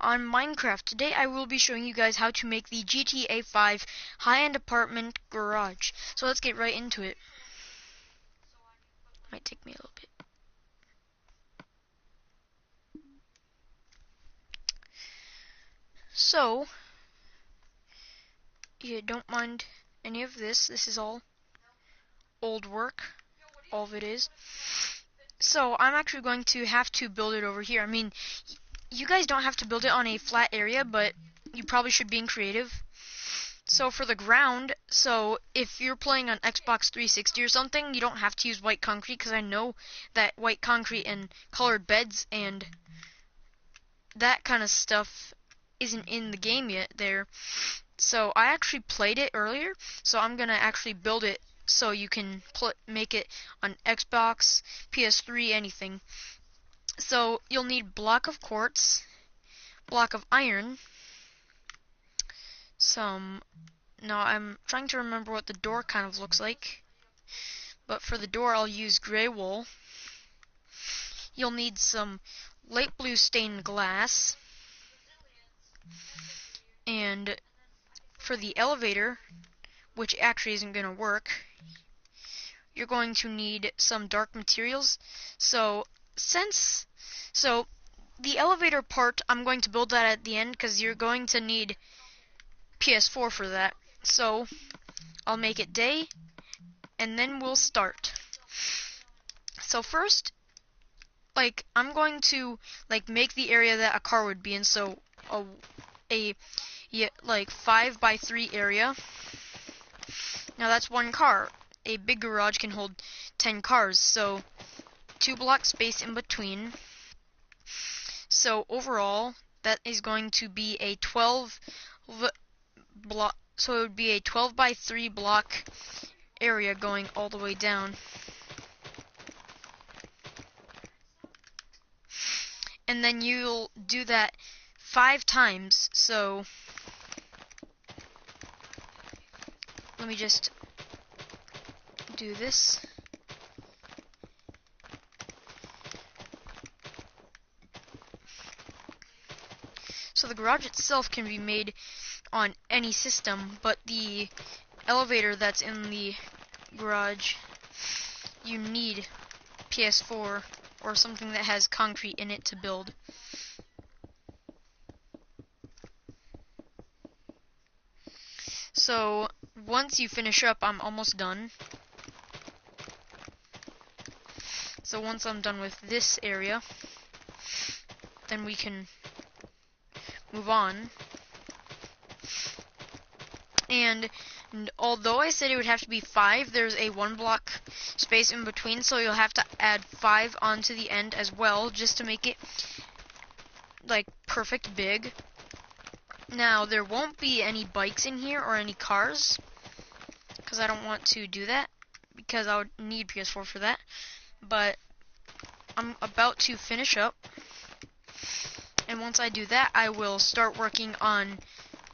on Minecraft. Today I will be showing you guys how to make the GTA5 high-end apartment garage. So let's get right into it. Might take me a little bit. So, you don't mind any of this. This is all old work. All of it is. So I'm actually going to have to build it over here. I mean, you guys don't have to build it on a flat area, but you probably should be creative. So for the ground, so if you're playing on Xbox 360 or something, you don't have to use white concrete, because I know that white concrete and colored beds and that kind of stuff isn't in the game yet there. So I actually played it earlier, so I'm gonna actually build it so you can make it on Xbox, PS3, anything. So you'll need block of quartz, block of iron, now I'm trying to remember what the door kind of looks like, but for the door I'll use gray wool. You'll need some light blue stained glass, and for the elevator, which actually isn't going to work, you're going to need some dark materials. So the elevator part, I'm going to build that at the end, because you're going to need PS4 for that. So I'll make it day, and then we'll start. So first, I'm going to make the area that a car would be in. So a 5x3 area. Now that's one car. A big garage can hold 10 cars, so 2 block space in between. So overall, that is going to be a 12 block. So it would be a 12x3 block area going all the way down. And then you'll do that 5 times. So let me just do this. So the garage itself can be made on any system, but the elevator that's in the garage, you need PS4 or something that has concrete in it to build. So once you finish up, I'm almost done. So once I'm done with this area, then we can move on. And although I said it would have to be 5, there's a 1 block space in between, so you'll have to add 5 onto the end as well, just to make it perfect big. Now there won't be any bikes in here or any cars, because I don't want to do that, because I would need PS4 for that. But I'm about to finish up, and once I do that, I will start working on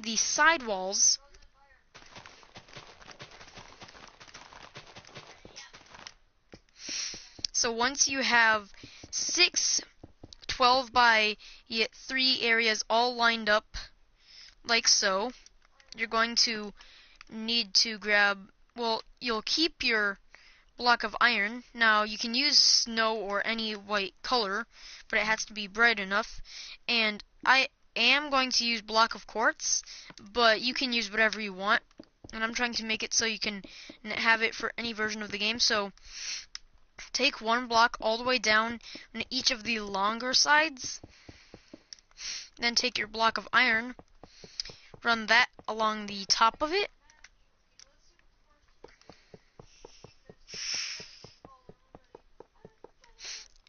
the side walls. So once you have 6 12x3 areas all lined up like so, you're going to need to grab, you'll keep your block of iron. Now you can use snow or any white color, but it has to be bright enough. And I am going to use block of quartz, but you can use whatever you want. And I'm trying to make it so you can have it for any version of the game. So take 1 block all the way down on each of the longer sides. Then take your block of iron, run that along the top of it.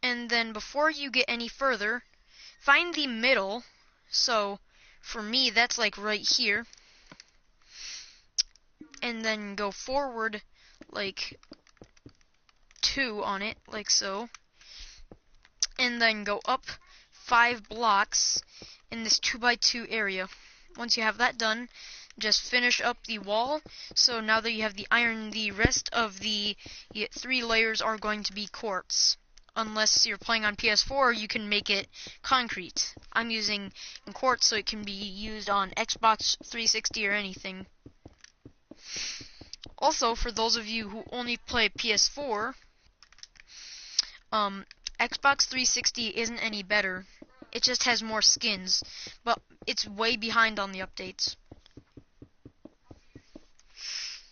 And then before you get any further, find the middle. So for me, that's right here. And then go forward 2 on it, like so. And then go up 5 blocks in this 2x2 area. Once you have that done, just finish up the wall. So now that you have the iron, the rest of the 3 layers are going to be quartz unless you're playing on PS4, you can make it concrete. I'm using in quartz, so it can be used on Xbox 360 or anything. Also, for those of you who only play PS4, Xbox 360 isn't any better. It just has more skins, but it's way behind on the updates.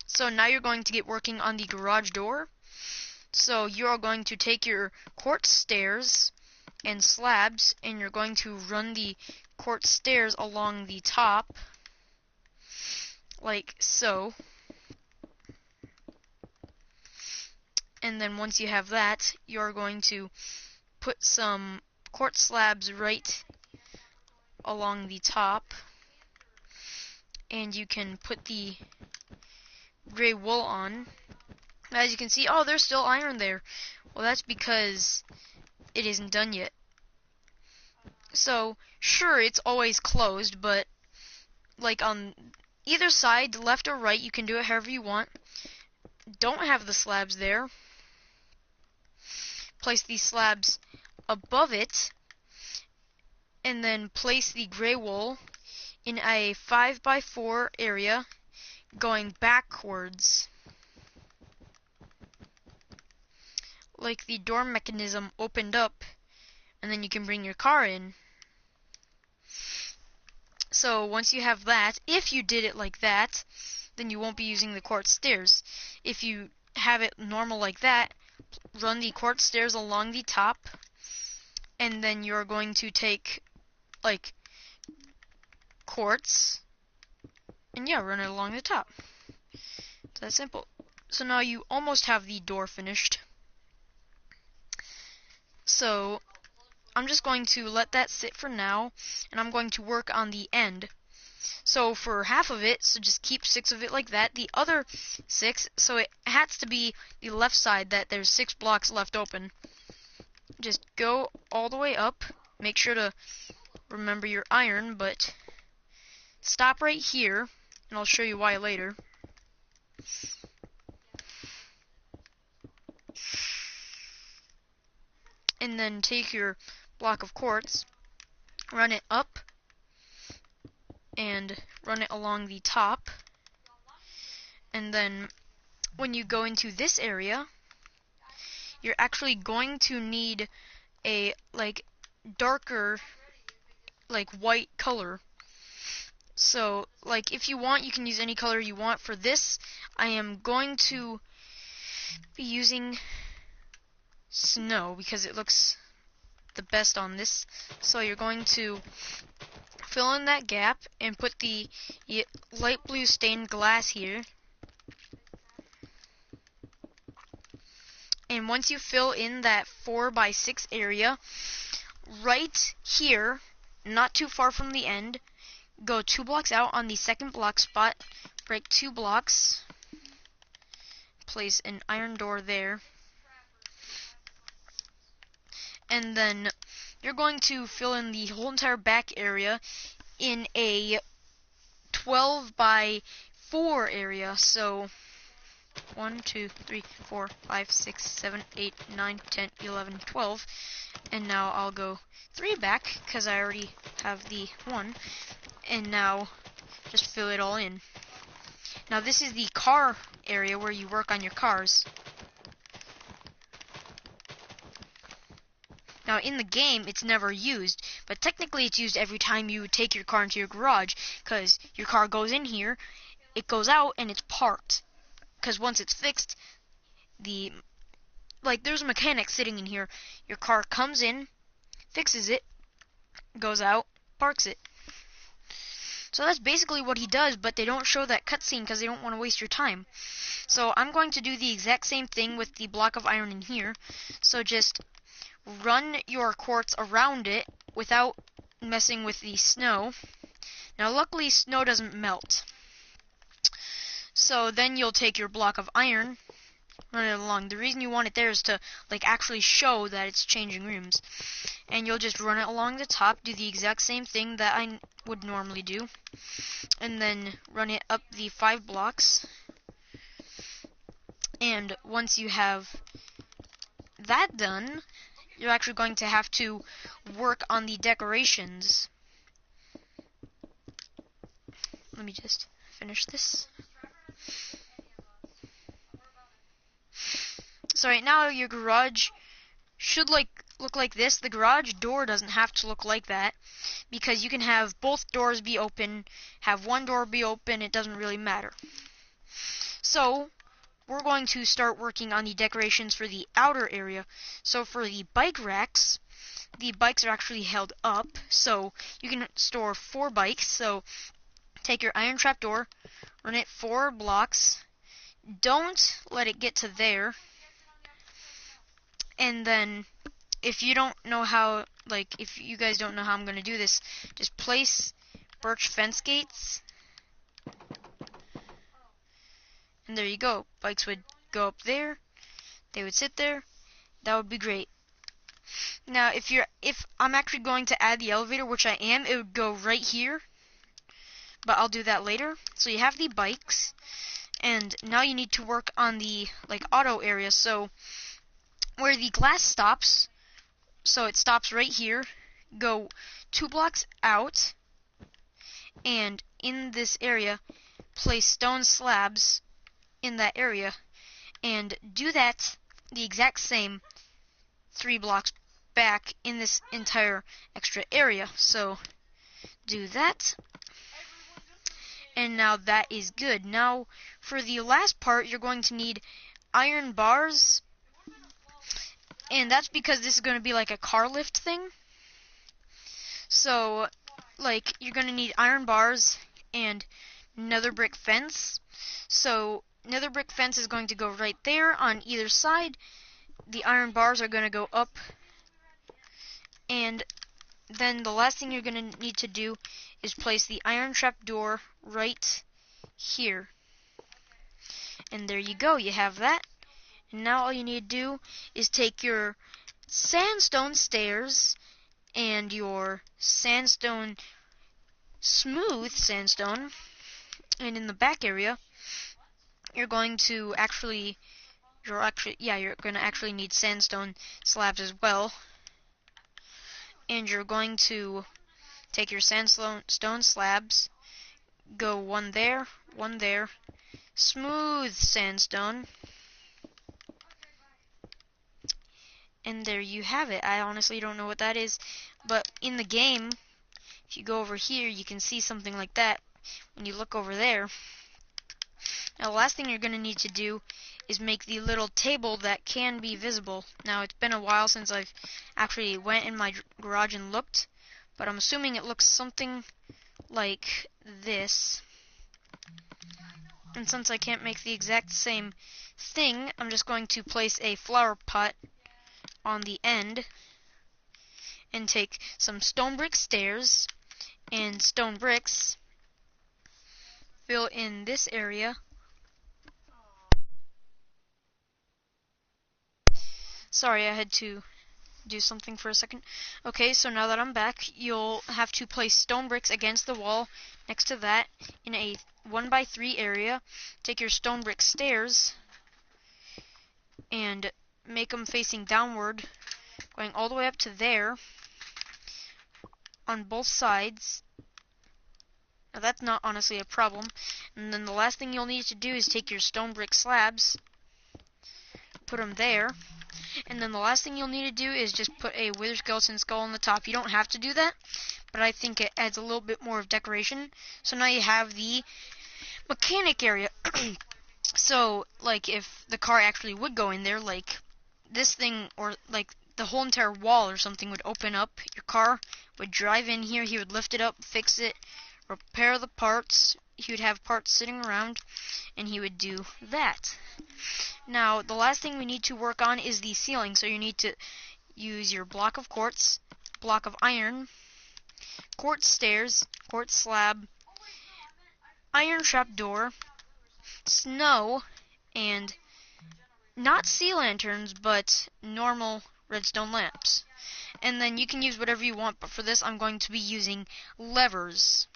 So now you're going to get working on the garage door. So you're going to take your quartz stairs and slabs, and you're going to run the quartz stairs along the top, like so. And then once you have that, you're going to put some quartz slabs right along the top, and you can put the gray wool on. As you can see, oh, there's still iron there. Well, that's because it isn't done yet. So, sure, it's always closed, but like on either side, left or right, you can do it however you want. Don't have the slabs there. Place these slabs above it, and then place the gray wool in a 5x4 area going backwards, like the door mechanism opened up, and then you can bring your car in. So once you have that, if you did it like that, then you won't be using the quartz stairs. If you have it normal like that, run the quartz stairs along the top, and then you're going to take like quartz and yeah, run it along the top. It's that simple. So now you almost have the door finished. So I'm just going to let that sit for now, and I'm going to work on the end. So for half of it, so just keep 6 of it like that. The other 6, so it has to be the left side that there's 6 blocks left open. Just go all the way up. Make sure to remember your iron, but stop right here, and I'll show you why later. And then take your block of quartz, run it up, and run it along the top. And then when you go into this area, you're actually going to need a like darker like white color. So like if you want, you can use any color you want. For this, I am going to be using snow because it looks the best on this. So you're going to fill in that gap and put the light blue stained glass here. And once you fill in that 4x6 area, right here, not too far from the end, go 2 blocks out on the second block spot, break 2 blocks, place an iron door there, and then you're going to fill in the whole entire back area in a 12x4 area. So 1, 2, 3, 4, 5, 6, 7, 8, 9, 10, 11, 12. And now I'll go 3 back because I already have the 1. And now just fill it all in. Now this is the car area where you work on your cars. Now in the game it's never used, but technically it's used every time you take your car into your garage, because your car goes in here, it goes out, and it's parked. Because once it's fixed, there's a mechanic sitting in here. Your car comes in, fixes it, goes out, parks it. So that's basically what he does, but they don't show that cutscene because they don't want to waste your time. So I'm going to do the exact same thing with the block of iron in here. So just run your quartz around it without messing with the snow. Now luckily snow doesn't melt. So then you'll take your block of iron, run it along. The reason you want it there is to actually show that it's changing rooms. And you'll just run it along the top, do the exact same thing that I would normally do, and then run it up the 5 blocks. And once you have that done, you're actually going to have to work on the decorations. Let me just finish this. So right now your garage should look like this. The garage door doesn't have to look like that, because you can have both doors be open, have one door be open, it doesn't really matter. So we're going to start working on the decorations for the outer area. So for the bike racks, the bikes are actually held up, so you can store 4 bikes. So take your iron trap door, run it 4 blocks, don't let it get to there, and then if you don't know how, if you guys don't know how I'm going to do this, just place birch fence gates, and there you go. Bikes would go up there, they would sit there, that would be great. Now if I'm actually going to add the elevator, which I am, it would go right here, but I'll do that later. So you have the bikes, and now you need to work on the auto area. So where the glass stops, so it stops right here, go 2 blocks out, and in this area place stone slabs in that area, and do that the exact same 3 blocks back in this entire extra area. So do that, and now that is good. Now for the last part, you're going to need iron bars, and that's because this is going to be like a car lift thing. So you're going to need iron bars and nether brick fence. So nether brick fence is going to go right there on either side. The iron bars are going to go up, and then the last thing you're going to need to do is place the iron trap door right here. And there you go, you have that. And now all you need to do is take your sandstone stairs and your sandstone, smooth sandstone, and in the back area you're going to actually need sandstone slabs as well. And you're going to take your sandstone slabs, go one there, smooth sandstone, and there you have it. I honestly don't know what that is, but in the game, if you go over here, you can see something like that when you look over there. Now the last thing you're going to need to do is make the little table that can be visible. Now it's been a while since I've actually went in my garage and looked, but I'm assuming it looks something like this. And since I can't make the exact same thing, I'm just going to place a flower pot on the end and take some stone brick stairs and stone bricks, fill in this area. Sorry, I had to do something for a second. Okay, so now that I'm back, you'll have to place stone bricks against the wall next to that in a 1x3 area. Take your stone brick stairs and make them facing downward, going all the way up to there on both sides. Now that's not honestly a problem. And then the last thing you'll need to do is take your stone brick slabs, put them there. And then the last thing you'll need to do is just put a wither skeleton skull on the top. You don't have to do that, but I think it adds a little bit more of decoration. So now you have the mechanic area. So, if the car actually would go in there, this thing, or the whole entire wall or something would open up, your car would drive in here, he would lift it up, fix it, repair the parts, he would have parts sitting around, and he would do that. Now, the last thing we need to work on is the ceiling. So you need to use your block of quartz, block of iron, quartz stairs, quartz slab, iron trap door, snow, and not sea lanterns, but normal redstone lamps. And then you can use whatever you want, but for this I'm going to be using levers.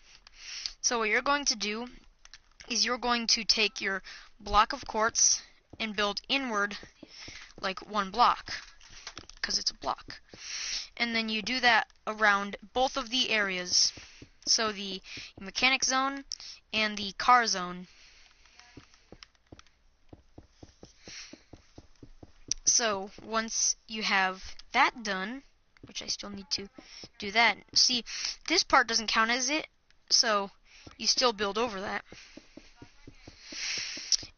So what you're going to do is you're going to take your block of quartz and build inward 1 block, because it's a block. And then you do that around both of the areas. So the mechanic zone and the car zone. So once you have that done, which I still need to do that. See, this part doesn't count as it, so you still build over that.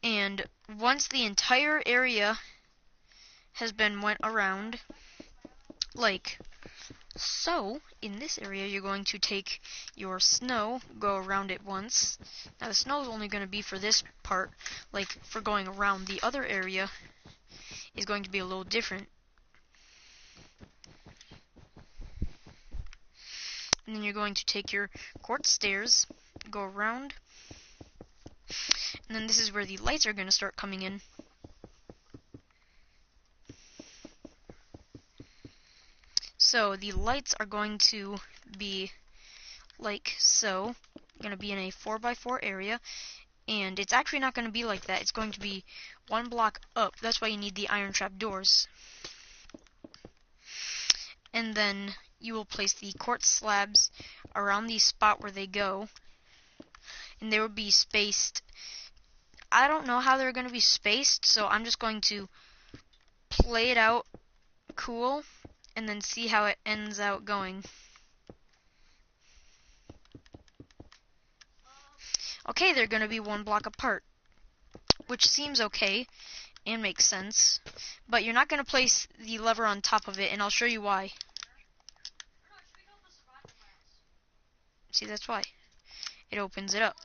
And once the entire area has been went around, like so, in this area you're going to take your snow, go around it once. Now the snow is only going to be for this part, like for going around. The other area is going to be a little different. And then you're going to take your quartz stairs, go around, and then this is where the lights are going to start coming in. So the lights are going to be like so, going to be in a 4x4 area, and it's actually not going to be like that. It's going to be one block up. That's why you need the iron trap doors. And then you will place the quartz slabs around the spot where they go, and they will be spaced. I don't know how they're going to be spaced, so I'm just going to play it out cool and then see how it ends out going. Okay, they're going to be one block apart, which seems okay and makes sense, but you're not going to place the lever on top of it, and I'll show you why. See, that's why. It opens it up.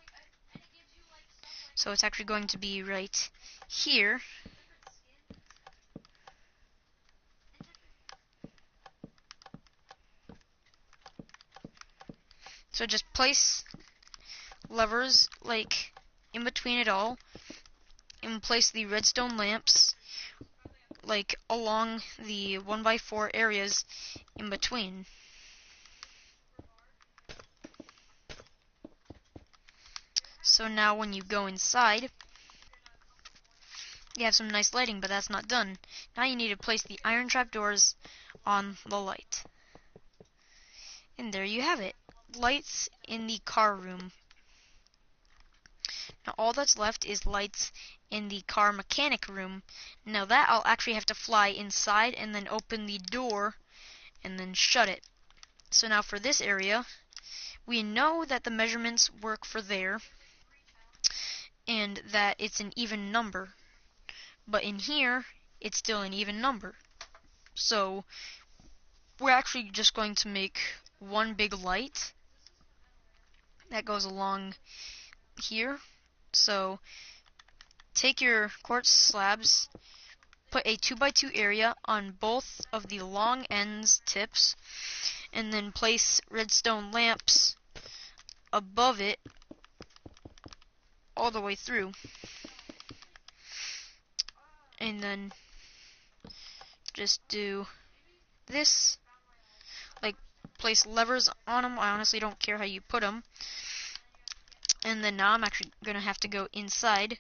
So it's actually going to be right here. So just place levers like in between it all, and place the redstone lamps like along the 1x4 areas in between. So now when you go inside, you have some nice lighting, but that's not done. Now you need to place the iron trap doors on the light. And there you have it. Lights in the car room. Now all that's left is lights in the car mechanic room. Now that I'll actually have to fly inside and then open the door and then shut it. So now for this area, we know that the measurements work for there and that it's an even number. But in here, it's still an even number. So we're actually just going to make one big light that goes along here. So take your quartz slabs, put a 2x2 area on both of the long ends tips, and then place redstone lamps above it all the way through. And then just do this, like place levers on them. I honestly don't care how you put them. And then now I'm actually going to have to go inside.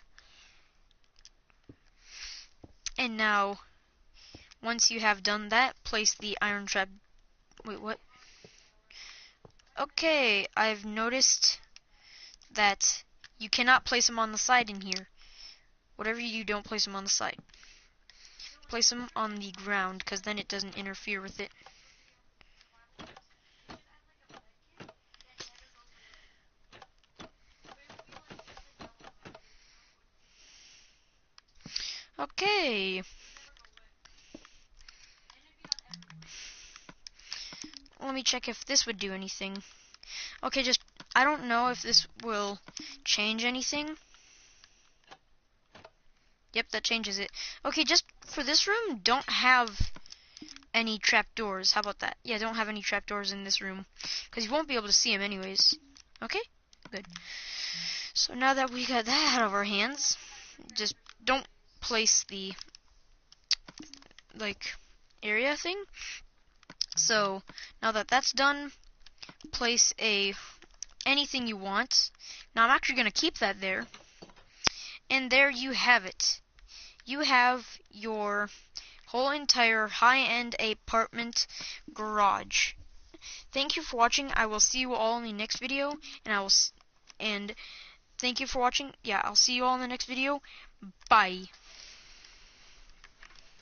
And now, once you have done that, place the iron trap. Wait, what? Okay, I've noticed that you cannot place them on the side in here. Whatever you do, don't place them on the side. Place them on the ground, because then it doesn't interfere with it. Okay. Let me check if this would do anything. Okay, just, I don't know if this will change anything. Yep, that changes it. Okay, just for this room, don't have any trapdoors. How about that? Yeah, don't have any trapdoors in this room, because you won't be able to see them anyways. Okay? Good. So now that we got that out of our hands, just don't place the, like, area thing. So now that that's done, place anything you want. Now I'm actually going to keep that there. And there you have it. You have your whole entire high-end apartment garage. Thank you for watching. I will see you all in the next video, and thank you for watching. Yeah, I'll see you all in the next video. Bye.